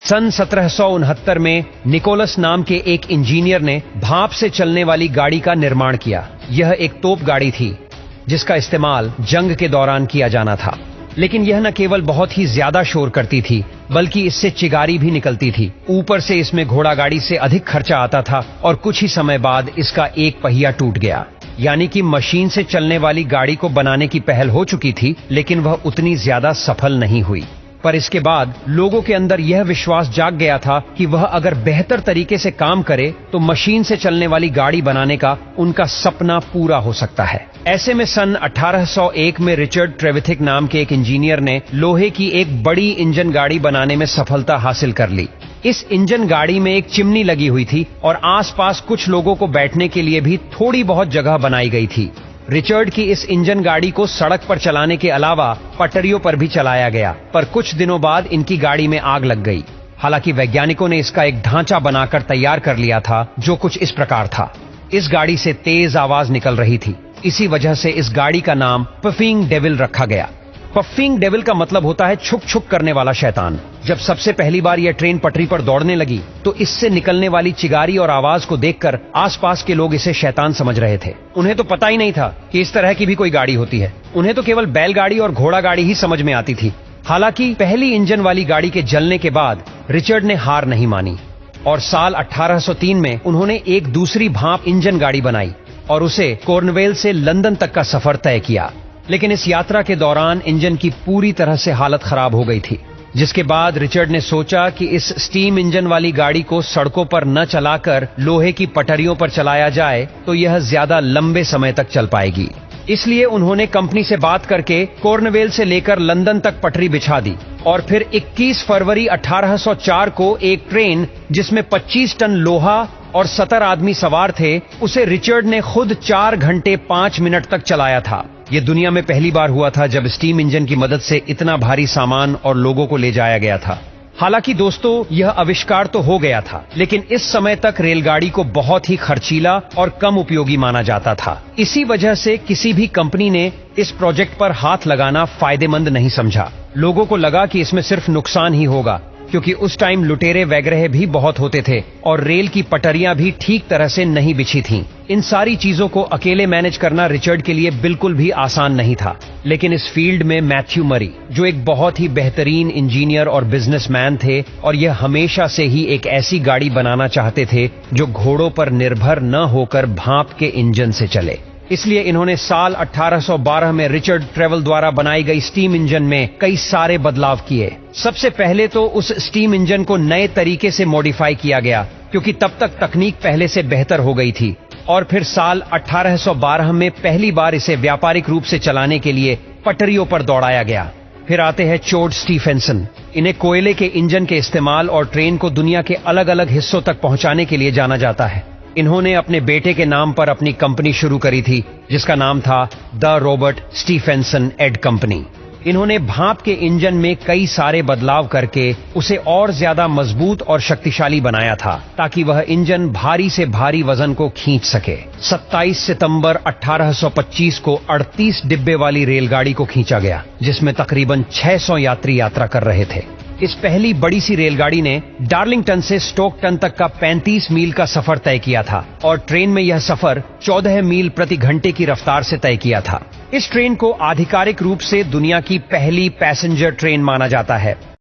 सन 1769 में निकोलस नाम के एक इंजीनियर ने भाप से चलने वाली गाड़ी का निर्माण किया। यह एक तोप गाड़ी थी जिसका इस्तेमाल जंग के दौरान किया जाना था। लेकिन यह न केवल बहुत ही ज्यादा शोर करती थी बल्कि इससे चिगारी भी निकलती थी। ऊपर से इसमें घोड़ा गाड़ी से अधिक खर्चा आता था और कुछ ही समय बाद इसका एक पहिया टूट गया। यानी कि मशीन से चलने वाली गाड़ी को बनाने की पहल हो चुकी थी, लेकिन वह उतनी ज्यादा सफल नहीं हुई। पर इसके बाद लोगों के अंदर यह विश्वास जाग गया था कि वह अगर बेहतर तरीके से काम करे तो मशीन से चलने वाली गाड़ी बनाने का उनका सपना पूरा हो सकता है। ऐसे में सन 1801 में रिचर्ड ट्रेविथिक नाम के एक इंजीनियर ने लोहे की एक बड़ी इंजन गाड़ी बनाने में सफलता हासिल कर ली। इस इंजन गाड़ी में एक चिमनी लगी हुई थी और आसपास कुछ लोगों को बैठने के लिए भी थोड़ी बहुत जगह बनाई गई थी। रिचर्ड की इस इंजन गाड़ी को सड़क पर चलाने के अलावा पटरियों पर भी चलाया गया, पर कुछ दिनों बाद इनकी गाड़ी में आग लग गई। हालांकि वैज्ञानिकों ने इसका एक ढांचा बनाकर तैयार कर लिया था जो कुछ इस प्रकार था। इस गाड़ी से तेज आवाज निकल रही थी। इसी वजह से इस गाड़ी का नाम पफिंग डेविल रखा गया। पफिंग डेविल का मतलब होता है छुक छुक करने वाला शैतान। जब सबसे पहली बार यह ट्रेन पटरी पर दौड़ने लगी तो इससे निकलने वाली चिगारी और आवाज को देखकर आसपास के लोग इसे शैतान समझ रहे थे। उन्हें तो पता ही नहीं था कि इस तरह की भी कोई गाड़ी होती है। उन्हें तो केवल बैलगाड़ी और घोड़ा गाड़ी ही समझ में आती थी। हालांकि पहली इंजन वाली गाड़ी के जलने के बाद रिचर्ड ने हार नहीं मानी और साल 1803 में उन्होंने एक दूसरी भाप इंजन गाड़ी बनाई और उसे कॉर्नवेल से लंदन तक का सफर तय किया। लेकिन इस यात्रा के दौरान इंजन की पूरी तरह से हालत खराब हो गई थी, जिसके बाद रिचर्ड ने सोचा कि इस स्टीम इंजन वाली गाड़ी को सड़कों पर न चलाकर लोहे की पटरियों पर चलाया जाए तो यह ज्यादा लंबे समय तक चल पाएगी। इसलिए उन्होंने कंपनी से बात करके कॉर्नवेल से लेकर लंदन तक पटरी बिछा दी और फिर 21 फरवरी 1804 को एक ट्रेन जिसमें 25 टन लोहा और 70 आदमी सवार थे, उसे रिचर्ड ने खुद 4 घंटे 5 मिनट तक चलाया था। यह दुनिया में पहली बार हुआ था जब स्टीम इंजन की मदद से इतना भारी सामान और लोगों को ले जाया गया था। हालांकि दोस्तों, यह आविष्कार तो हो गया था, लेकिन इस समय तक रेलगाड़ी को बहुत ही खर्चीला और कम उपयोगी माना जाता था। इसी वजह से किसी भी कंपनी ने इस प्रोजेक्ट पर हाथ लगाना फायदेमंद नहीं समझा। लोगों को लगा कि इसमें सिर्फ नुकसान ही होगा, क्योंकि उस टाइम लुटेरे वगैरह भी बहुत होते थे और रेल की पटरियां भी ठीक तरह से नहीं बिछी थीं। इन सारी चीजों को अकेले मैनेज करना रिचर्ड के लिए बिल्कुल भी आसान नहीं था। लेकिन इस फील्ड में मैथ्यू मरी, जो एक बहुत ही बेहतरीन इंजीनियर और बिजनेसमैन थे, और यह हमेशा से ही एक ऐसी गाड़ी बनाना चाहते थे जो घोड़ों पर निर्भर न होकर भाप के इंजन से चले। इसलिए इन्होंने साल 1812 में रिचर्ड ट्रेवल द्वारा बनाई गई स्टीम इंजन में कई सारे बदलाव किए। सबसे पहले तो उस स्टीम इंजन को नए तरीके से मॉडिफाई किया गया, क्योंकि तब तक तकनीक पहले से बेहतर हो गई थी। और फिर साल 1812 में पहली बार इसे व्यापारिक रूप से चलाने के लिए पटरियों पर दौड़ाया गया। फिर आते हैं चोड स्टीफेंसन। इन्हें कोयले के इंजन के इस्तेमाल और ट्रेन को दुनिया के अलग अलग हिस्सों तक पहुंचाने के लिए जाना जाता है। इन्होंने अपने बेटे के नाम पर अपनी कंपनी शुरू करी थी, जिसका नाम था the Robert Stephenson and company. इन्होंने भाप के इंजन में कई सारे बदलाव करके उसे और ज्यादा मजबूत और शक्तिशाली बनाया था, ताकि वह इंजन भारी से भारी वजन को खींच सके। 27 सितंबर 1825 को 38 डिब्बे वाली रेलगाड़ी को खींचा गया, जिसमें तकरीबन 600 यात्री यात्रा कर रहे थे। इस पहली बड़ी सी रेलगाड़ी ने डार्लिंगटन से स्टोकटन तक का 35 मील का सफर तय किया था और ट्रेन में यह सफर 14 मील प्रति घंटे की रफ्तार से तय किया था। इस ट्रेन को आधिकारिक रूप से दुनिया की पहली पैसेंजर ट्रेन माना जाता है।